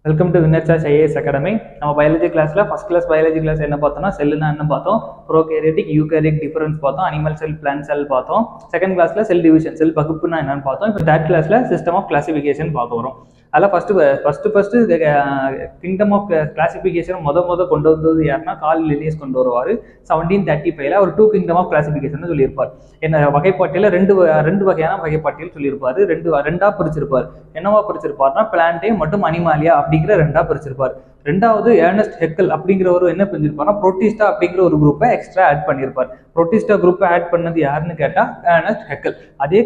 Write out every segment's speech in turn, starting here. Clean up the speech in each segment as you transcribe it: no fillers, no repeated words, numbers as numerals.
Welcome to winner choice IAS academy. நம்ம biology கிளாஸ்ல first class biology class என்ன பார்த்தோம்னா செல்லுனா என்ன பார்த்தோம், ப்ரோகேரியாட்டிக் யூகேரியாட்டிக் டிஃபரன்ஸ் பார்த்தோம், அனிமல் செல் பிளான்ட் செல் பார்த்தோம். செகண்ட் கிளாஸ்ல செல் டிவிஷன் செல் பகுப்புனா என்னன்னு பார்த்தோம். இப்போ தேர்ட் கிளாஸ்ல சிஸ்டம் ஆஃப் கிளாசிஃபிகேஷன் பார்க்க வரும். அதில் ஃபர்ஸ்ட் கிங்டம் ஆஃப் கிளாசிஃபிகேஷன் முத கொண்டு வந்தது யாருன்னா கார்ல் லினியஸ் கொண்டு வருவார். 1735 அவர் 2 கிங்டம் ஆஃப் கிளாசிஃபிகேஷன் சொல்லியிருப்பார். என்ன வகைப்பாட்டியில் ரெண்டு வகையான வகைப்பாட்டியல் சொல்லியிருப்பாரு. ரெண்டா பிரிச்சிருப்பார். என்னவா பிரிச்சிருப்பார்னா பிளான்டே மற்றும் அனிமாலியா அப்படிங்கிற ரெண்டா பிரிச்சிருப்பார். ரெண்டாவது ஏர்னஸ்ட் ஹெக்கல் அப்படிங்கிறவர் என்ன பிரிஞ்சிருப்பார்னா புரோட்டிஸ்டா அப்படிங்கிற ஒரு குரூப்பை எக்ஸ்ட்ரா ஆட் பண்ணியிருப்பார். புரோட்டிஸ்டா குரூப்பை ஆட் பண்ணது யாருன்னு கேட்டால் ஏர்னஸ்ட் ஹெக்கல். அதே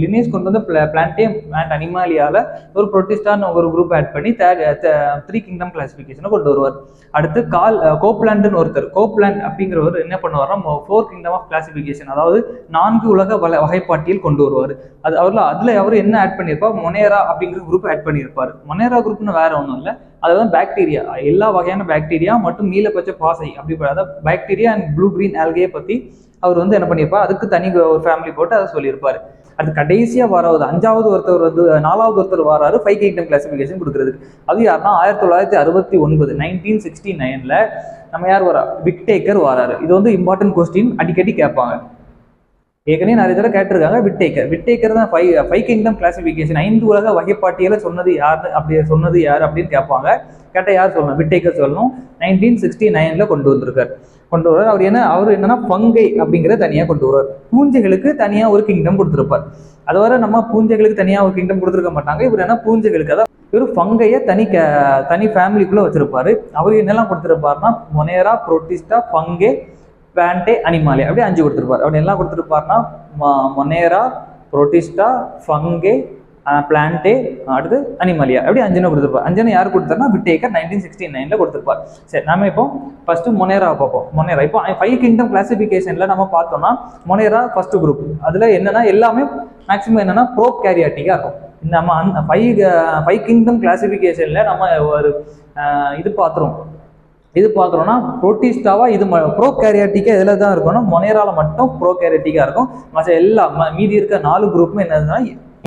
லினேஸ் கொண்டு வந்து பிளான்டே அண்ட் அனிமாலியாவில் ஒரு புரோட்டிஸ்டான்னு ஒரு குரூப் ஆட் பண்ணி 3 கிங்டம் கிளாசிஃபிகேஷனை கொண்டு வருவார். அடுத்து கோப்லாண்ட்னு ஒருத்தர், கோப்லாண்ட் அப்படிங்கிறவர் என்ன பண்ணுவார்னா 4 கிங்டம் ஆஃப் கிளாசிஃபிகேஷன், அதாவது 4 உலக வகைப்பாட்டியல் கொண்டு வருவார். அதுல அவர் என்ன ஆட் பண்ணியிருப்பார், மொனேரா அப்படிங்கிற குரூப் ஆட் பண்ணியிருப்பார். மொனேரா குரூப்னு வேற ஒன்றும் இல்லை, அதுதான் பாக்டீரியா, எல்லா வகையான பாக்டீரியா மற்றும் நீலப்பச்சை பாசை அப்படி அதாவது பாக்டீரியா அண்ட் ப்ளூ கிரீன் ஆல்கையை பற்றி அவர் வந்து என்ன பண்ணியிருப்பார், அதுக்கு தனி ஒரு ஃபேமிலி போட்டு அதை சொல்லியிருப்பார். அது கடைசியாக வராது 5வது ஒருத்தர் வந்து 4வது ஒருத்தர் வராரு 5 கிங்டம் கிளாசிஃபிகேஷன் கொடுக்குறதுக்கு. அது யாருன்னா 1969 1969 நம்ம யார் வரா, விட்டேக்கர் வராரு. இது வந்து இம்பார்ட்டன்ட் கொஸ்டின், அடிக்கடி கேட்பாங்க. ஏற்கனவே நிறைய தடவை கேட்டிருக்காங்க. விட்டேக்கர் தான் 5 கிங்டம் கிளாசிஃபிகேஷன் 5 உலக வகைப்பாட்டியலை சொன்னது யார் அப்படின்னு கேட்பாங்க. கேட்டால் யார் சொல்லணும், விட்டேக்கர் சொல்லணும். 1969 கொண்டு வந்திருக்காரு. அவர் என்னன்னா பங்கை அப்படிங்கிற தனியாக கொண்டு வருவார். பூஞ்சைகளுக்கு தனியாக ஒரு கிங்டம் கொடுத்துருப்பார். அது வர நம்ம பூஞ்சைகளுக்கு தனியாக ஒரு கிங்டம் கொடுத்துருக்க மாட்டாங்க. இவர் என்ன பூஞ்சைகளுக்கு அதான் இவர் பங்கையை தனி ஃபேமிலிக்குள்ள வச்சிருப்பாரு. அவர் என்னெல்லாம் கொடுத்துருப்பாருன்னா மொனேரா, புரோட்டிஸ்டா, பங்கே, பிளான்டே, அனிமாலியா அப்படி 5 கொடுத்துருப்பார். அப்படி எல்லாம் கொடுத்துருப்பாருன்னா மொனேரா, புரோட்டிஸ்டா, ஃபங்கே, பிளான்டே, அடுத்து அனிமாலியா அப்படி 5 கொடுத்துருப்பார். 5 யார் கொடுத்தாருன்னா விட்டேக்கர் 1969 கொடுத்துருப்பார். சரி, நம்ம இப்போ ஃபர்ஸ்ட் மொனேரா பார்ப்போம். மொனேரா இப்போ 5 கிங்டம் கிளாசிஃபிகேஷன்ல நம்ம பார்த்தோம்னா மொனேரா ஃபர்ஸ்ட் குரூப். அதுல என்னன்னா எல்லாமே மேக்சிமம் என்னன்னா ப்ரோகேரியாட்டிக்கா இருக்கும். நம்ம அந்த 5 கிங்டம் கிளாசிஃபிகேஷன்ல நம்ம ஒரு இது பார்க்குறோம்னா புரோட்டிஸ்டாவா இது ப்ரோகேரியாட்டிக்கா இதில் தான் இருக்கும்னா மொனேரால மட்டும் ப்ரோகேரியாட்டிக்கா இருக்கும். மற்ற எல்லாம் மீதி இருக்க 4 குரூப்புமே என்னதுன்னா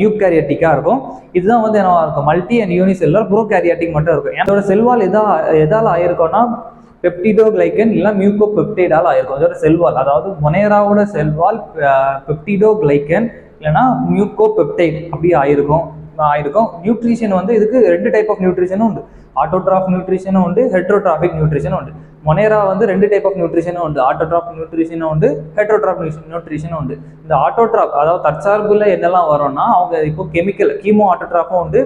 யூகேரியாட்டிக்கா இருக்கும். இதுதான் வந்து என்னவா இருக்கும், மல்டி அண்ட் யூனிசெல்லுலர் ப்ரோகேரியாட்டிக் மட்டும் இருக்கும். அதோட செல்வால் எதால ஆயிருக்கும்னா பெப்டிடோகிளைக்கன் இல்லை மியூகோபெப்டைடால் ஆயிருக்கும். அதோட செல்வால், அதாவது மொனேராவோட செல்வால் பெப்டிடோகிளைக்கன் இல்லைன்னா மியூகோபெப்டைட் அப்படி ஆயிருக்கும். நியூட்ரிஷன் வந்து இதுக்கு 2 டைப் ஆஃப் நியூட்ரிஷனும் உண்டு. ஆட்டோட்ராஃப் நியூட்ரிஷனும் உண்டு, ஹெட்ரோட்ராஃபிக் நியூட்ரிஷனும் உண்டு. மொனேரா வந்து 2 டைப் ஆஃப் நியூட்ரிஷனும் உண்டு, ஆட்டோட்ராஃப் நியூட்ரிஷனும் உண்டு, ஹெட்ரோட்ராஃப் நியூட்ரிஷனும் உண்டு. இந்த ஆட்டோட்ராஃப் அதாவது தற்சார்புல என்னெல்லாம் வரும்னா அவங்க இப்போ கீமோ ஆட்டோட்ராஃபும் உண்டு,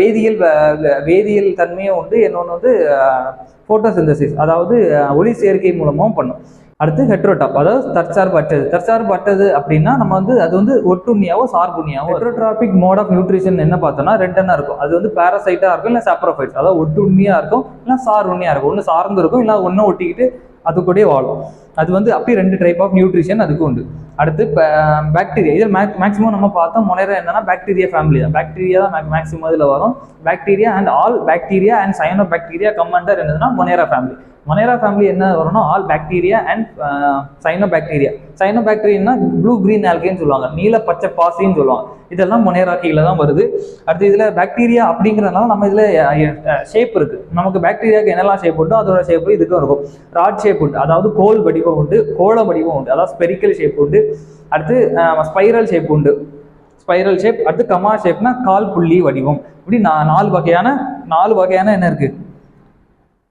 வேதியியல் தன்மையும் உண்டு. இன்னொன்று வந்து போட்டோசிந்தசிஸ் அதாவது ஒளி சேர்க்கை மூலமாகவும் பண்ணும். அடுத்து ஹெட்ரோட்ராப் அதாவது தற்சார்பற்றது அப்படின்னா நம்ம வந்து அது வந்து ஒட்டுண்ணியாவோ சார்புண்ணியாவோ. ஹெட்ரோட்ராபிக் மோட் ஆஃப் நியூட்ரிஷன் என்ன பார்த்தோம்னா 2 இருக்கும். அது வந்து பாராசைட்டா இருக்கும், இல்லை சாப்ரோஃபைட்ஸ் அதாவது ஒட்டுண்ணியா இருக்கும், இல்லை சார்புண்ணியா இருக்கும். ஒன்று சார்ந்து இருக்கும், இல்லை ஒன்றும் ஒட்டிக்கிட்டு அது கூட வாழும். அது வந்து அப்படி 2 டைப் ஆஃப் நியூட்ரிஷன் அதுக்கு உண்டு. அடுத்து பாக்டீரியா, இதில் மேக்ஸிமம் நம்ம பார்த்தோம் மொனேரா என்னன்னா பாக்டீரியா ஃபேமிலி தான். பாக்டீரியா தான் மேக்ஸிமம் இதில் வரும். Bacteria and all bacteria and cyanobacteria commander என்னதுன்னா மொனேரா ஃபேமிலி. மொனேரா ஃபேமிலி என்ன வரும்னா all bacteria and cyanobacteria blue green ஆல்கைன்னு சொல்லுவாங்க, நீல பச்சை பாசின்னு சொல்லுவாங்க. இதெல்லாம் மொனேரா கீழே தான் வருது. அடுத்து இதில் பாக்டீரியா அப்படிங்கிறதுனால நம்ம இதில் ஷேப் இருக்கு. நமக்கு பாக்டீரியாவுக்கு என்னெல்லாம் ஷேப் உண்டோ அதோட ஷேப் இதுக்கும் இருக்கும். ராட் ஷேப் உண்டு, அதாவது கோல வடிவம் உண்டு, அதாவது ஸ்பெரிக்கல் ஷேப் உண்டு. அடுத்து ஸ்பைரல் ஷேப் உண்டு, ஸ்பைரல் ஷேப். அடுத்து கமா ஷேப்னா கால் புள்ளி வடிவம். இப்படி 4 வகையான என்ன இருக்கு,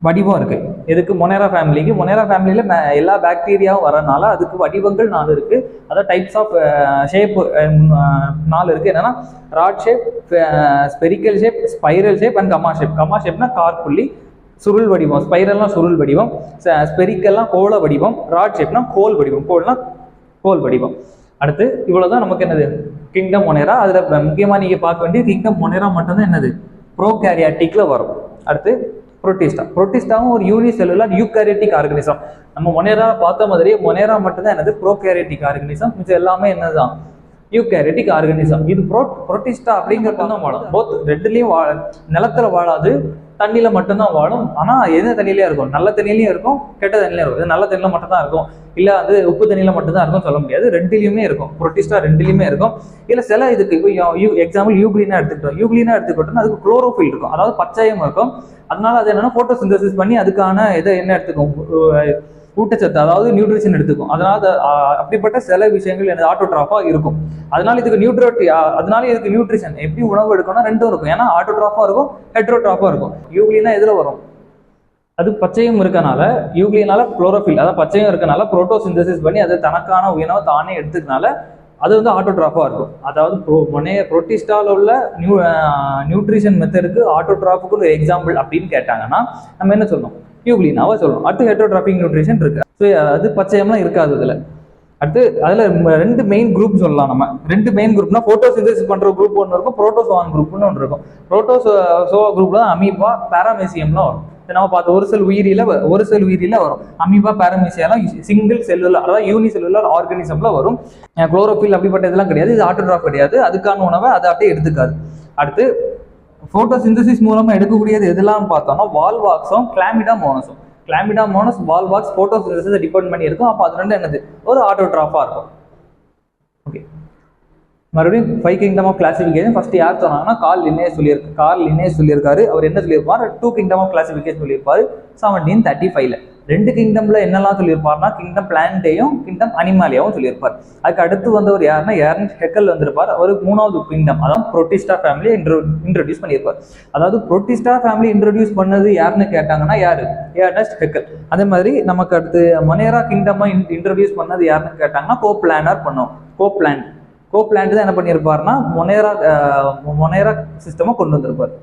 வடிவம் இருக்கு. இதுக்கு மொனேரா ஃபேமிலியில எல்லா பாக்டீரியாவும் வரனால அதுக்கு வடிவங்கள் 4 இருக்கு. அதாவது டைப்ஸ் ஆஃப் ஷேப் 4 இருக்கு. என்னன்னா rod shape, spherical shape, spiral shape and comma ஷேப்னா கார்புள்ளி சுருள் வடிவம், ஸ்பைரல்னா சுருள் வடிவம், ஸ்பெரிக்கல்லாம் கோள வடிவம், ராட் ஷேப்னா கோல் வடிவம், கோல் வடிவம். அடுத்து இவ்வளவுதான் நமக்கு என்னது கிங்டம் மொனேரா. அதுல முக்கியமா நீங்க பார்க்க வேண்டிய கிங்டம் மொனேரா மட்டும்தான் என்னது ப்ரோகேரியாட்டிக்ல வரும். அடுத்து புரோட்டிஸ்டாவும் ஒரு யூனிசெல்லுலர் யூகேரியாட்டிக் ஆர்கனிசம். நம்ம மொனேரா பார்த்த மாதிரியே மொனேரா மட்டும்தான் என்னது ப்ரோகேரியாட்டிக் ஆர்கனிசம். மிச்சம் எல்லாமே என்னதுதான் யூகேரியாட்டிக் ஆர்கனிசம். இது புரோட்டிஸ்டா அப்படிங்கிறது தான் வாழும். போத் ரெண்டுலயும் நிலத்துல வாழாது, தண்ணியில மட்டும்தான் வாழும். ஆனா எந்த தண்ணியிலே இருக்கும், நல்ல தண்ணியிலையும் இருக்கும், கெட்ட தண்ணியிலும் இருக்கும். இது நல்ல தண்ணியில மட்டும் தான் இருக்கும், இல்ல அது உப்பு தண்ணியில மட்டும் தான் இருக்கும் சொல்ல முடியாது. ரெண்டுலயுமே இருக்கும், புரோட்டிஸ்டா ரெண்டுலயுமே இருக்கும். இல்ல சில இதுக்கு இப்போ எக்ஸாம்பிள் யூக்ளினா எடுத்துக்கிட்டோம்னா அதுக்கு குளோரோஃபில் இருக்கும், அதாவது பச்சையம் இருக்கும். அதனால அது என்னன்னா போட்டோசிந்தசிஸ் பண்ணி அதுக்கான இதை என்ன எடுத்துக்கும், ஊட்டச்சத்து அதாவது நியூட்ரிஷன் எடுத்துக்கும். அதனால அப்படிப்பட்ட சில விஷயங்கள் எனக்கு ஆட்டோட்ராஃபா இருக்கும். அதனால இதுக்கு நியூட்ரிஷன் எப்படி உணவு எடுக்கணும்னா ரெண்டும் இருக்கும். ஏன்னா ஆட்டோட்ராஃபா இருக்கும், ஹெட்ரோட்ராஃபா இருக்கும். யூக்ளினா எதுல வரும், அது பச்சையும் இருக்கனால, யூக்ளினால குளோரோஃபில் அதாவது பச்சையும் இருக்கனால புரோட்டோசிந்தசிஸ் பண்ணி அது தனக்கான உணவை தானே எடுத்துக்கனால அது வந்து ஆட்டோட்ராஃபா இருக்கும். அதாவது புரோட்டிஸ்டால உள்ள நியூட்ரிஷன் மெத்தடுக்கு ஆட்டோட்ராஃபுக்கு ஒரு எக்ஸாம்பிள் அப்படின்னு கேட்டாங்கன்னா நம்ம என்ன சொல்லணும், யூக்ளினாவை சொல்லணும். அடுத்து ஹெட்ரோட்ராபிக் நியூட்ரிஷன் இருக்கு. ஸோ அது பச்சையம்லாம் இருக்காது இதுல. அடுத்து அதுல 2 மெயின் குரூப் சொல்லலாம். நம்ம 2 மெயின் குரூப்னா போட்டோசிந்தசிஸ் பண்ற குரூப் ஒன்று இருக்கும், புரோட்டோசோவான் குரூப்னு ஒன்று இருக்கும். புரோட்டோசோவா குரூப்ல தான் அமீபா பாராமீசியம்லாம் வரும். நம்ம பார்த்த ஒரு செல் உயிரியில வரும். அமீபா பாராமீசியாலாம் சிங்கிள் செல்லுலர் அதாவது யூனி செல்லுலர் ஆர்கானிசம்ல வரும். குளோரோஃபில் அப்படிப்பட்ட இதெல்லாம் கிடையாது, இது ஆட்டோட்ராஃப் கிடையாது, அதுக்கான உணவை அதை அப்படியே எடுத்துக்காது. அடுத்து போட்டோசிந்தசிஸ் மூலமா எடுக்கக்கூடியது எதெல்லாம் பார்த்தோம்னா வால்வாக்ஸும் கிளாமிடா மோனஸ் வால்வாக்ஸ் போட்டோசிந்தசிஸை டிபெண்ட் பண்ணி இருக்கும். அப்போ அது ரெண்டு என்னது, ஒரு ஆட்டோட்ராஃபா இருக்கும். ஓகே, மறுபடியும் 5 கிங்டம் ஆஃப் கிளாசிஃபிகேஷன் ஃபர்ஸ்ட் யார் சொன்னாங்கன்னா கார்ல் லின்னேஸ் சொல்லியிருக்காரு. அவர் என்ன சொல்லியிருப்பார், 2 கிங்டம் ஆஃப் கிளாசிஃபிகேஷன் சொல்லியிருப்பாரு 1735ல. 2 கிங்டம்ல என்னெல்லாம் சொல்லியிருப்பார்னா கிங்டம் பிளான்டேயும் கிங்டம் அனிமாலியாவும் சொல்லியிருப்பார். அதுக்கு அடுத்து வந்தவர் யாருன்னா எர்னஸ்ட் ஹெக்கல் வந்திருப்பார். அவர் 3வது கிங்டம் அதாவது புரோட்டிஸ்டா ஃபேமிலி இன்ட்ரோடியூஸ் பண்ணியிருப்பார். அதாவது புரோட்டிஸ்டா ஃபேமிலி இன்ட்ரோடியூஸ் பண்ணது யாருன்னு கேட்டாங்கன்னா யாரு, எர்னஸ்ட் ஹெக்கல். அதே மாதிரி நமக்கு அடுத்து மொனேரா கிங்டம் இன்ட்ரோடியூஸ் பண்ணது யாருன்னு கேட்டாங்கன்னா கோப்லாண்ட் தான் என்ன பண்ணியிருப்பாருன்னா மொனேரா சிஸ்டமா கொண்டு வந்திருப்பார்.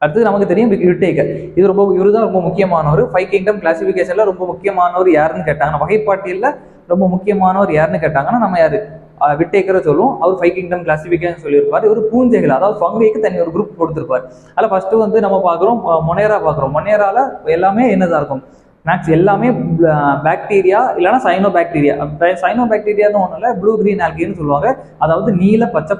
அடுத்து நமக்கு தெரியும் விட்டேக்கர். இவருதான் ரொம்ப முக்கியமானவர். 5 கிங்டம் கிளாசிபிகேஷன்ல ரொம்ப முக்கியமானவர் யாருன்னு கேட்டாங்கன்னா, வகைப்பாட்டியல்ல ரொம்ப முக்கியமானவர் யாருன்னு கேட்டாங்கன்னா நம்ம யாரு, விட்டேக்கரை சொல்லுவோம். அவர் 5 கிங்டம் கிளாசிபிகேஷன் சொல்லியிருப்பாரு. இவர் பூஞ்சைகள் அதாவது ஃபங்கைக்கு தனி ஒரு குரூப் கொடுத்திருப்பாரு. அதில் ஃபர்ஸ்ட் வந்து நம்ம பார்க்குறோம் மொனேரால எல்லாமே என்னதான் இருக்கும், மேக்ஸ் எல்லாமே பாக்டீரியா இல்லைன்னா சைனோபாக்டீரியான்னு ஒன்றும் இல்லை, ப்ளூ கிரீன் ஆல்கின்னு சொல்லுவாங்க. அதாவது நீல பச்சை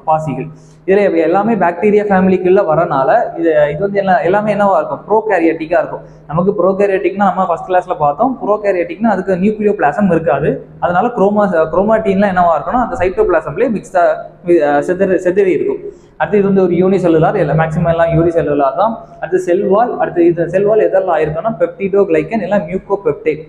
பாசிகள். இதில் எல்லாமே பாக்டீரியா ஃபேமிலிக்குள்ள வரனால இது வந்து எல்லாமே என்னவா இருக்கும், ப்ரோகேரியாட்டிக்கா இருக்கும். நமக்கு ப்ரோகேரியாட்டிக்னா நம்ம ஃபர்ஸ்ட் கிளாஸ்ல பார்த்தோம். ப்ரோகேரியாட்டிக்னா அதுக்கு நியூக்ளியோபிளாசம் இருக்காது. அதனால குரோமாட்டின்லாம் என்னவா இருக்கும்னா அந்த சைட்டோபிளாசம்லேயே செதறி இருக்கும். அடுத்து இது வந்து ஒரு யூனிசெல்லுலார், மேக்ஸிமம் எல்லாம் யூனிசெல்லுலார் தான். அடுத்து செல்வால். அடுத்து இது செல்வால் எதெல்லாம் ஆயிருக்கும்னா பெப்டிடோகிளைக்கன் எல்லாம் மியூகோபெப்டைட்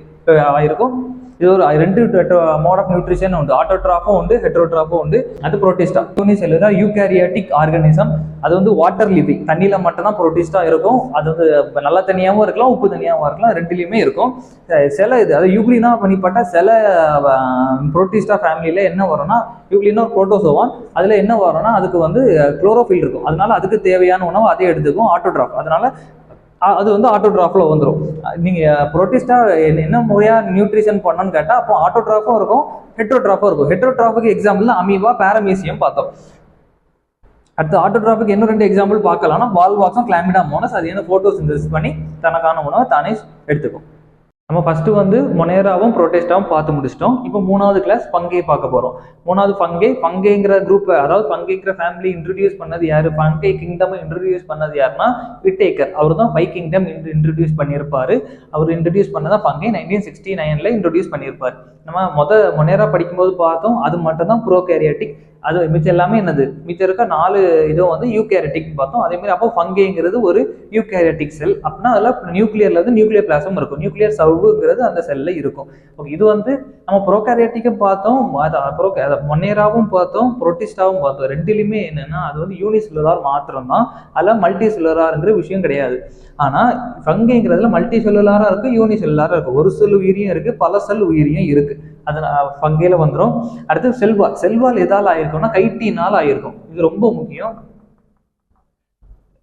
ஆயிருக்கும். இது ஒரு 2 மோட் ஆஃப் நியூட்ரிஷன் உண்டு, ஆட்டோட்ராஃபும் உண்டு, ஹெட்ரோட்ராஃபும் உண்டு. அது புரோட்டிஸ்டா. Unicellular eukaryotic organism. அது வந்து வாட்டர் லிவிங், தண்ணியில மட்டும் தான் புரோட்டிஸ்டா இருக்கும். அது வந்து நல்ல தண்ணியாகவும் இருக்கலாம், உப்பு தண்ணியாகவும் இருக்கலாம், ரெண்டுலையுமே இருக்கும். சில இது அதாவது யூக்ளினா பண்ணிப்பட்ட சில புரோட்டிஸ்டா ஃபேமிலியில என்ன வரும்னா, யூக்ளினா புரோட்டோசோவான், அதுல என்ன வரும்னா அதுக்கு வந்து குளோரோஃபில் இருக்கும். அதனால அதுக்கு தேவையான உணவு அதே எடுத்துக்கும், ஆட்டோட்ராஃப். அதனால அது வந்து ஆட்டோட்ராஃப்ல வந்துடும். நீங்க புரோட்டிஸ்டா என்ன முறையா நியூட்ரிஷன் பண்ணணும்னு கேட்டா அப்போ ஆட்டோட்ராஃபும் இருக்கும், ஹெட்ரோட்ராஃபும் இருக்கும். ஹெட்ரோட்ராஃபுக்கு எக்ஸாம்பிள் அமீபா பாராமீசியம் பார்த்தோம். அடுத்து ஆட்டோட்ராஃபுக்கு இன்னும் 2 எக்ஸாம்பிள் பார்க்கலாம்னா வால்வாக்ஸும் கிளாமிடா மோனஸ். அது என்ன போட்டோசிந்தசிஸ் பண்ணி தனக்கான உணவை தானே எடுத்துக்கும். நம்ம ஃபர்ஸ்ட் வந்து மொனேராவும் புரோட்டிஸ்டாவும் பார்த்து முடிச்சிட்டோம். இப்போ 3வது கிளாஸ் ஃபங்கை பார்க்க போறோம். 3வது ஃபங்கைங்கிற குரூப் அதாவது ஃபங்கைங்கிற ஃபேமிலி இன்ட்ரோடியூஸ் பண்ணது யாரு, ஃபங்கை கிங்டம் இன்ட்ரோடியூஸ் பண்ணது யாருன்னா விட்டேக்கர். அவர் தான் 5 கிங்டம் இன்ட்ரோடியூஸ் பண்ணியிருப்பாரு. அவர் இன்ட்ரோடியூஸ் பண்ணதான் ஃபங்கை 1969ல இன்ட்ரோடியூஸ் பண்ணியிருப்பாரு. நம்ம மொனேரா படிக்கும்போது பார்த்தோம், அது மட்டும் தான் ப்ரோகேரியாட்டிக். அது மிச்சம் எல்லாமே என்னது, மிச்சம் இருக்க 4 இதுவும் வந்து யூகேரியாட்டிக் பார்த்தோம். அதே மாதிரி அப்போ ஃபங்கைங்கிறது ஒரு யூகேரியாட்டிக் செல். அப்படின்னா அதில் நியூக்ளியர்ல இருந்து நியூக்ளியர் பிளாசம் இருக்கும், நியூக்ளியர் சவ்வுங்கிறது அந்த செல்ல இருக்கும். ஓகே, இது வந்து நம்ம ப்ரோகேரியாட்டிக்கும் பார்த்தோம், மொனேராவும் பார்த்தோம், புரோட்டிஸ்டாவும் பார்த்தோம். ரெண்டுலையுமே என்னன்னா அது வந்து யூனிசெல்லுலார் மாத்திரம் தான், அதில் மல்டி செல்லுலாருங்கிற விஷயம் கிடையாது. ஆனா ஃபங்கைங்கிறதுல மல்டி செல்லுலாரா இருக்கு, யூனிசெல்லுலாரா இருக்கு. ஒரு செல் உயிரியும் இருக்கு, பல செல் உயிரியும் இருக்கு. அது ஃபங்கையில வந்துடும். அடுத்து செல்வால் எதால் ஆயிருக்கும்னா கைட்டினால் ஆயிருக்கும். இது ரொம்ப முக்கியம்,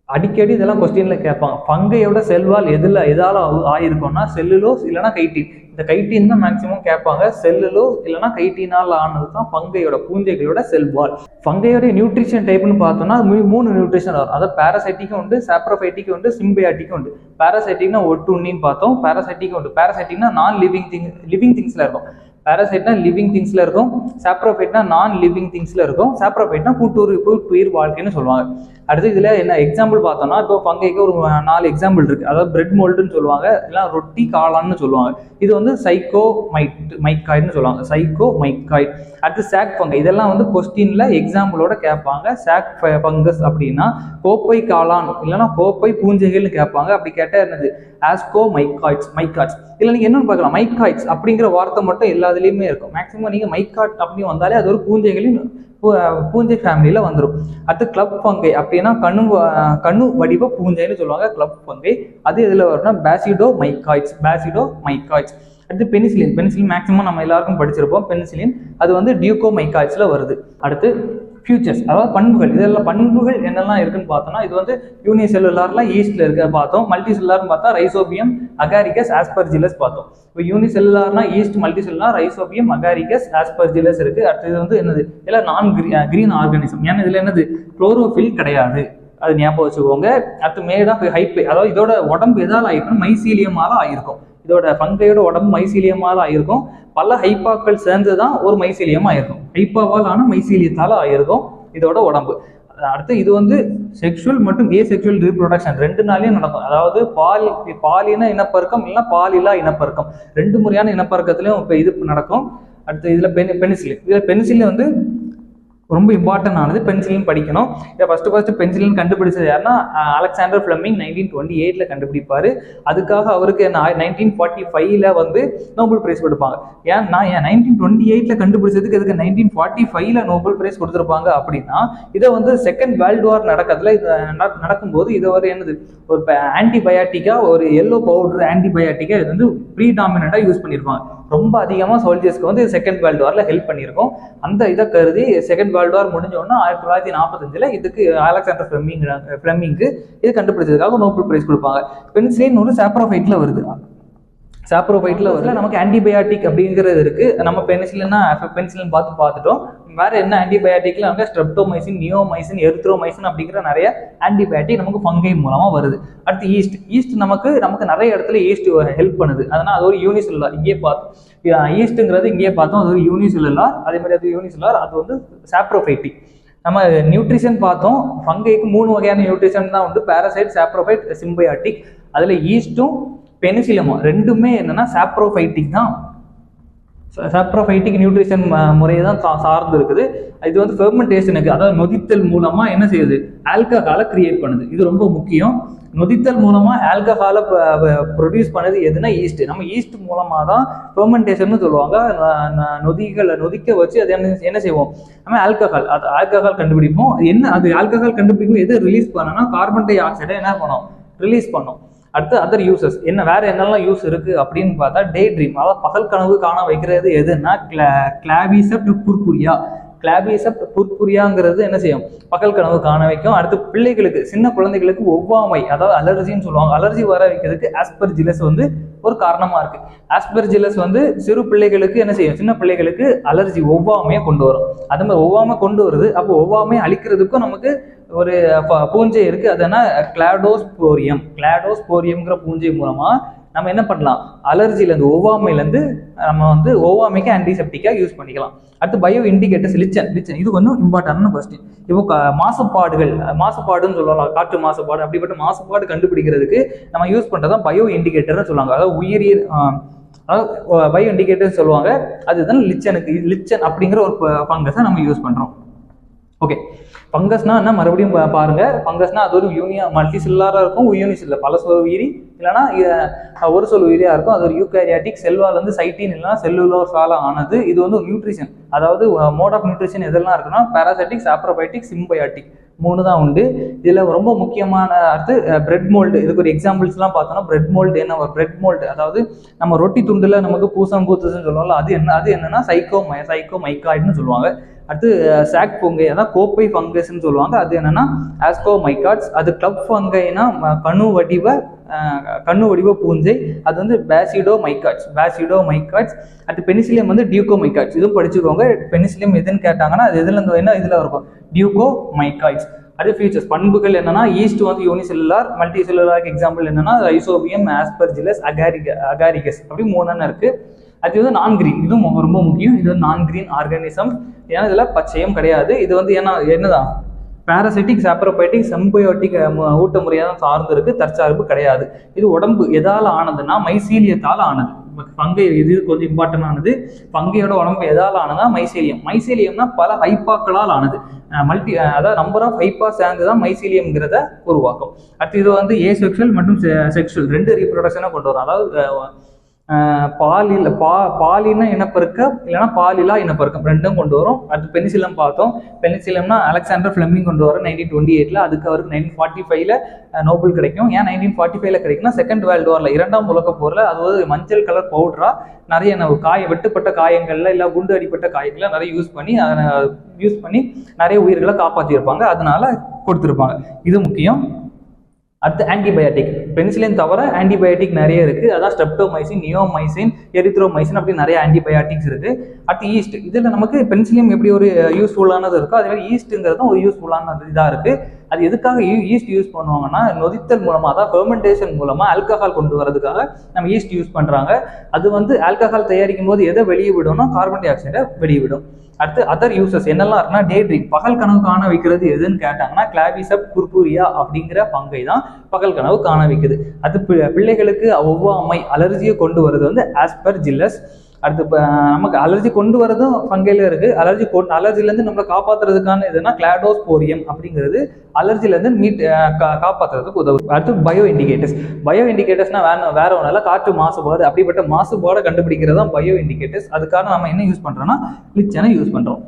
அடிக்கடி இதெல்லாம் கொஸ்டின்ல கேட்பாங்க. ஃபங்கையோட செல்வால் எதால ஆயிருக்கும்னா செல்லுலோஸ் இல்லைன்னா கைட்டின். இந்த கைட்டின் தான் மேக்சிமம் கேட்பாங்க. செல்லுலோஸ் இல்லைன்னா கைட்டினால் ஆனது தான் ஃபங்கையோட பூஞ்சைகளோட செல்வால். ஃபங்கையோட நியூட்ரிஷன் டைப்னு பார்த்தோம்னா 3 நியூட்ரிஷன் வரும். அதாவது பாராசைட்டிக்கும் உண்டு, சாப்ரோஃபைட்டிக்கும் உண்டு, சிம்பியாட்டிக்கும் உண்டு. பாராசைட்டிக்னா ஒட்டுண்ணின்னு பார்த்தோம், பாராசைட்டிக்கும் உண்டு. பாராசைட்டிக்னா நான் லிவிங் திங்ஸ்ல இருக்கும். பாராசைட்னா லிவிங் திங்ஸ்ல இருக்கும், சாப்ரோஃபைட்னா நான் லிவிங் திங்ஸ்ல இருக்கும். சாப்ரோஃபைட்னா கூட்டுயிர் வாழ்க்கைன்னு சொல்லுவாங்க. அடுத்து இதில் என்ன எக்ஸாம்பிள் பார்த்தோம்னா இப்போ ஃபங்கைக்கு ஒரு 4 எக்ஸாம்பிள் இருக்குது. அதாவது பிரெட் மோல்டுன்னு சொல்லுவாங்க, இல்லை ரொட்டி காளான்னு சொல்லுவாங்க. இது வந்து மைக்காய்டுன்னு சொல்லுவாங்க, மைக்காய்டு. அடுத்து சாக் ஃபங்கை, இதெல்லாம் வந்து கொஸ்டின்ல எக்ஸாம்பிளோட கேட்பாங்க. சாக் ஃபங்கஸ் அப்படின்னா கோப்பை காளான் இல்லைன்னா கோப்பை பூஞ்சைகள்னு கேட்பாங்க. அப்படி கேட்டால் என்னது மைக்காய்ட்ஸ். இல்லை நீங்கள் என்னன்னு பார்க்கலாம், மைக்காய்ட்ஸ் அப்படிங்கிற வார்த்தை மட்டும் எல்லாத்துலேயுமே இருக்கும். மேக்ஸிமம் நீங்கள் மைக்காட் அப்படின்னு வந்தாலே அது ஒரு பூஞ்சை ஃபேமிலியில் வந்துடும். அடுத்து கிளப் ஃபங்கை அப்படின்னா கண்ணு வடிவ பூஞ்சைன்னு சொல்லுவாங்க, கிளப் ஃபங்கை. அது இதில் வரும்னா பேசிடோ மைக்காய்ட்ஸ். அடுத்து பெனிசிலின் மேக்ஸிமம் நம்ம எல்லாருக்கும் படிச்சிருப்போம். பெனிசிலின் அது வந்து டியூகோமைக்காய்ட்ஸில் வருது. அடுத்து ஃபியூச்சர்ஸ், அதாவது பண்புகள். இதெல்லாம் பண்புகள் என்னெல்லாம் இருக்குன்னு பார்த்தோம்னா, இது வந்து யூனிசெல்லுலார்லாம் ஈஸ்ட்ல இருக்க பார்த்தோம். மல்டி செல்லுலார்னு பார்த்தா ரைசோபியம், அகாரிகஸ், ஆஸ்பர்ஜிலஸ் பார்த்தோம். இப்போ யூனிசெல்லுலார்னா yeast, multicellular Rhizobium, Agaricus, Aspergillus இருக்கு. அடுத்தது வந்து என்னது, இதெல்லாம் நான் கிரீன் ஆர்கானிசம். ஏன்னா இதுல என்னது, குளோரோஃபில் கிடையாது, அது ஞாபகம் வச்சுக்கோங்க. அடுத்து மேட் ஆஃப் ஹைப்பே, அதாவது இதோட உடம்பு எதால் ஆயிருக்கும், மைசீலியமால ஆயிருக்கும். இதோட ஃபங்கையோட உடம்பு மைசீலியமால ஆயிருக்கும். பல ஹைப்பாக்கள் சேர்ந்து தான் ஒரு மைசீலியம் ஆயிருக்கும். ஹைப்பாவால் ஆன மைசீலியத்தால ஆயிருக்கும் இதோட உடம்பு. அடுத்து இது வந்து செக்ஷுவல் மற்றும் ஏசெக்ஷுவல் ரீப்ரொடக்ஷன் 2 நாளையும் நடக்கும். அதாவது பாலின இனப்பெருக்கம் இல்லைன்னா பாலில்லா இனப்பெருக்கம், 2 முறையான இனப்பெருக்கத்திலையும் இப்போ இது நடக்கும். அடுத்து இதில் பெனிசிலின் வந்து ரொம்ப இம்பார்ட்டன்ட் ஆனது. பென்சிலின் படிக்கணும். இதை ஃபர்ஸ்ட் பென்சிலின் கண்டுபிடிச்சது யாருன்னா அலெக்சாண்டர் ஃப்ளெமிங் 1928 கண்டுபிடிப்பாரு. அதுக்காக அவருக்கு 1945 வந்து நோபல் பிரைஸ் கொடுப்பாங்க. ஏன் 1928 கண்டுபிடிச்சதுக்கு இதுக்கு 1945 நோபல் பிரைஸ் கொடுத்துருப்பாங்க அப்படின்னா, இதை வந்து செகண்ட் வேர்ல்டு வார் நடக்கும்போது இதை ஒரு என்னது, ஒரு ஆன்டிபயாட்டிக்கா, ஒரு எல்லோ பவுடர் ஆன்டிபயாட்டிக்கா இது வந்து ப்ரீடாமினண்டா யூஸ் பண்ணியிருப்பாங்க. ரொம்ப அதிகமாக சோல்ஜர்ஸ்க்கு வந்து செகண்ட் வேர்ல்டு வார்ல ஹெல்ப் பண்ணியிருக்கோம். அந்த இதை கருதி செகண்ட் வேர்ல்டு வார் முடிஞ்சோன்னா 1945 இதுக்கு அலெக்சாண்டர் ஃப்ளெமிங்க்கு இது கண்டுபிடிச்சதுக்காக நோபல் பிரைஸ் கொடுப்பாங்க. பென்சிலின் ஒரு சாப்ரோஃபைட்ல வருது. நமக்கு ஆன்டிபயாட்டிக் அப்படிங்கிறது இருக்கு. நம்ம பென்சிலின் பார்த்துட்டோம். வேற என்ன ஆன்டிபயாட்டிக்ல நமக்கு ஸ்ட்ரெப்டோமைசின், நியோமைசின், எரித்ரோமைசின் அப்படிங்கிற நிறைய ஆன்டிபயாட்டிக் நமக்கு ஃபங்கை மூலமா வருது. அடுத்து ஈஸ்ட் நமக்கு நிறைய இடத்துல ஈஸ்ட் ஹெல்ப் பண்ணுது. அதனால அது ஒரு யூனிசெல்லுலார். இங்கே பார்த்தோம் ஈஸ்ட்ங்கிறது, இங்கே பார்த்தோம் அது ஒரு யூனிசெல்லுலார். அதே மாதிரி அது யூனிசெல்லுலார், அது வந்து சாப்ரோஃபைட்டிக். நம்ம நியூட்ரிஷன் பார்த்தோம். ஃபங்கைக்கு 3 வகையான நியூட்ரிஷன் தான் உண்டு, பாராசைட், சாப்ரோஃபைட், சிம்பயாட்டிக். அதுல ஈஸ்டும் பெனிசிலியமும் ரெண்டுமே என்னன்னா சாப்ரோஃபைட்டிக் தான். சாப்ரோஃபைட்டிக் நியூட்ரிஷன் முறையை தான் சார்ந்து இருக்குது. இது வந்து ஃபெர்மெண்டேஷனுக்கு, அதாவது நொதித்தல் மூலமா என்ன செய்யுது, ஆல்கஹாலை கிரியேட் பண்ணுது. இது ரொம்ப முக்கியம். நொதித்தல் மூலமா ஆல்கஹாலை ப்ரொடியூஸ் பண்ணது எதுனா ஈஸ்ட். நம்ம ஈஸ்ட் மூலமா தான் ஃபெர்மெண்டேஷன் சொல்லுவாங்க. நொதிக்க வச்சு அது என்ன செய்வோம், நம்ம ஆல்கஹால் கண்டுபிடிப்போம். அது ஆல்கஹால் கண்டுபிடிக்கும் எது ரிலீஸ் பண்ணோம்னா கார்பன் டை ஆக்சைடை என்ன பண்ணோம், ரிலீஸ் பண்ணோம். அடுத்து அதர் யூசஸ் வேற என்னெல்லாம் யூஸ் இருக்கு அப்படின்னு பார்த்தா, டே ட்ரீம், அதாவது பகல் கனவு காண வைக்கிறது எதுன்னா கிளாபிசெப்ட் புர்புரியாங்கிறது என்ன செய்யும், பகல் கனவு காண வைக்கும். அடுத்து பிள்ளைகளுக்கு, சின்ன குழந்தைகளுக்கு ஒவ்வாமை, அதாவது அலர்ஜின்னு சொல்லுவாங்க, அலர்ஜி வர வைக்கிறதுக்கு ஆஸ்பெர்ஜிலஸ் வந்து ஒரு காரணமா இருக்கு. ஆஸ்பெர்ஜிலஸ் வந்து சிறு பிள்ளைகளுக்கு என்ன செய்யும், சின்ன பிள்ளைகளுக்கு அலர்ஜி, ஒவ்வாமையை கொண்டு வரும். அது மாதிரி ஒவ்வாமை கொண்டு வருது. அப்போ ஒவ்வாமையை அழிக்கிறதுக்கும் நமக்கு ஒரு பூஞ்சை இருக்கு. அதுனா கிளாடோஸ்போரியம்ங்கிற பூஞ்சை மூலமா நம்ம என்ன பண்ணலாம், அலர்ஜிலேருந்து, ஒவ்வாமையிலேருந்து நம்ம வந்து ஒவ்வாமைக்கு ஆன்டிசெப்டிக்கா யூஸ் பண்ணிக்கலாம். அடுத்து பயோ இண்டிகேட்டர்ஸ், லிச்சன். இது கொஞ்சம் இம்பார்ட்டன்டான கொஸ்டின். இப்போ மாசுபாடுன்னு சொல்லலாம், காற்று மாசுபாடு, அப்படிப்பட்ட மாசுபாடு கண்டுபிடிக்கிறதுக்கு நம்ம யூஸ் பண்றதான் பயோ இண்டிகேட்டர்னு சொல்லுவாங்க. அதாவது உயிரியல், அதாவது பயோ இண்டிகேட்டர் சொல்லுவாங்க. அதுதான் லிச்சன் அப்படிங்கிற ஒரு ஃபங்கஸை நம்ம யூஸ் பண்றோம். ஓகே, ஃபங்கஸ்னா என்ன மறுபடியும் பாருங்க. ஃபங்கஸ்னா அது ஒரு மல்டி செல்லாரா இருக்கும், யூனிசெல்லுலர், பல சொல் உயிரி இல்லைன்னா ஒரு சொல் உயிரியா இருக்கும். அது ஒரு யூகாரியாட்டிக். செல்வால் வந்து சைட்டின் இல்லைன்னா செல்லுலோஸால ஆனது. இது வந்து ஒரு நியூட்ரிஷன், அதாவது மோட் ஆஃப் நியூட்ரிஷன் எதெல்லாம் இருக்குன்னா பாராசைட்டிக், சாப்ரோபைட்டிக், சிம்பயாட்டிக் 3 தான் உண்டு. இதுல ரொம்ப முக்கியமான அடுத்து பிரெட் மோல்டு. இதுக்கு ஒரு எக்ஸாம்பிள்ஸ்லாம் பார்த்தோம்னா, பிரெட் மோல்டு என்ன, ஒரு பிரெட் மோல்டு அதாவது நம்ம ரொட்டி துண்டுல நமக்கு பூசம்பூத்துன்னு சொல்லுவாங்கல்ல, அது என்னன்னா சைக்கோமைக்காய்டுன்னு சொல்லுவாங்க. அடுத்து சாக் ஃபங்கை, அதான் கோப்பை ஃபங்கஸ்ன்னு சொல்லுவாங்க. அது என்னன்னா ஆஸ்கோமைக்காட்ஸ். அது கிளப் ஃபங்கைனா கண்ணு வடிவ பூஞ்சை. அது வந்து பேசிடோமைக்காட்ஸ். அடுத்து பெனிசிலியம் வந்து டியூகோமைக்காட்ஸ். இதுவும் படிச்சுக்கோங்க. பெனிசிலியம் எதுன்னு கேட்டாங்கன்னா அது இதுல இருக்கும், டியூகோமைக்காட்ஸ். அடுத்து ஃபியூச்சர்ஸ், பண்புகள் என்னன்னா, ஈஸ்ட் வந்து யூனிசெல்லுலார், மல்டி செல்லுலாருக்கு எக்ஸாம்பிள் என்னன்னா ரைசோபியம், ஆஸ்பெர்ஜிலஸ், அகாரிகஸ், அப்படி 3 இருக்கு. அது வந்து நான் கிரீன், இதுவும் ரொம்ப முக்கியம். இது வந்து நான் கிரீன் ஆர்கானிசம். ஏன்னா இதுல பச்சையும் கிடையாது. இது வந்து என்னதான் பாராசைட்டிக், சாப்ரோபைட்டிக், சிம்பயோட்டிக் ஊட்ட முறையாக தான் சார்ந்து இருக்கு, தற்சார்பு கிடையாது. இது உடம்பு எதால ஆனதுன்னா மைசீலியத்தால் ஆனது. பங்கை இது கொஞ்சம் இம்பார்ட்டன் ஆனது. பங்கையோட உடம்பு எதால ஆனதுன்னா மைசீலியம். மைசீலியம்னா பல ஹைப்பாக்களால் ஆனது. அதாவது நம்பர் ஆஃப் ஹைப்பா சேர்ந்து தான் மைசீலியம்ங்கிறத உருவாக்கும். அடுத்து இது வந்து ஏ செக்ஷுவல் மற்றும் செக்ஷுவல் 2 ரீப்ரொடக்ஷனை கொண்டு வரும். அதாவது பாலின இனப்பெருக்கம் இல்லைன்னா பாலிலா இனப்பெருக்கம் 2ம் கொண்டு வரும். அடுத்து பெனிசிலம் பார்த்தோம். பெனிசிலம்னா அலெக்சாண்டர் ஃபிளெமிங் கொண்டு வரும் 1928. அதுக்கு அவருக்கு 1945 நோபல் கிடைக்கும். ஏன் 1945 கிடைக்கும்னா செகண்ட் வேர்ல்டு வார்ல, 2ஆம் உலக போர்ல அது மஞ்சள் கலர் பவுடரா நிறைய வெட்டுப்பட்ட காயங்கள்ல இல்லை குண்டு அடிப்பட்ட காயங்களை நிறைய யூஸ் பண்ணி நிறைய உயிர்களை காப்பாற்றியிருப்பாங்க. அதனால கொடுத்துருப்பாங்க. இது முக்கியம். அடுத்து ஆன்டிபயோட்டிக். பெனிசிலின் தவிர ஆன்டிபயோட்டிக் நிறைய இருக்கு. அதான் ஸ்ட்ரெப்டோமைசின், நியோமைசின், எரித்ரோமைசின் அப்படி நிறைய ஆன்டிபயோட்டிக்ஸ் இருக்கு. அடுத்து ஈஸ்ட். இதுல நமக்கு பெனிசிலியம் எப்படி ஒரு யூஸ்ஃபுல்லானது இருக்கோ அதே மாதிரி ஈஸ்ட்ங்கிறதும் ஒரு யூஸ்ஃபுல்லான இதா இருக்கு. அது எதுக்காக ஈஸ்ட் யூஸ் பண்ணுவாங்கன்னா நொதித்தல் மூலமா, அதாவது ஃபெர்மெண்டேஷன் மூலமா ஆல்கஹால் கொண்டு வரதுக்காக நம்ம ஈஸ்ட் யூஸ் பண்றாங்க. அது ஆல்கஹால் தயாரிக்கும் போது எதை வெளியே விடும்னா கார்பன் டை ஆக்சைடை வெளியிடும். அடுத்து அதர் யூசஸ் என்னெல்லாம் இருக்குன்னா டே ட்ரீம், பகல் கனவு காண வைக்கிறது எதுன்னு கேட்டாங்கன்னா கிளாவிசப் புர்புரியா அப்படிங்கிற பங்கை தான் பகல் கனவு காண வைக்குது. அது பிள்ளைகளுக்கு ஒவ்வாமை அலர்ஜியை கொண்டு வருது ஆஸ்பெர்ஜில்லஸ். அடுத்து நமக்கு அலர்ஜி கொண்டு வரதும் பங்கையில இருக்கு. அலர்ஜிலேருந்து நம்மளை காப்பாற்றுறதுக்கான இதுனா கிளாடோஸ்போரியம் அப்படிங்கிறது அலர்ஜிலேருந்து காப்பாற்றுறதுக்கு உதவுது. அடுத்து பயோ இண்டிகேட்டர்ஸ். பயோ இண்டிகேட்டர்ஸ்னா வேற ஒன்றும் இல்லை, காற்று மாசுபாடு அப்படிப்பட்ட மாசுபாடை கண்டுபிடிக்கிறது தான் பயோ இண்டிகேட்டர்ஸ். அதுக்காக நம்ம என்ன யூஸ் பண்றோம்னா லிச்சனை யூஸ் பண்றோம்.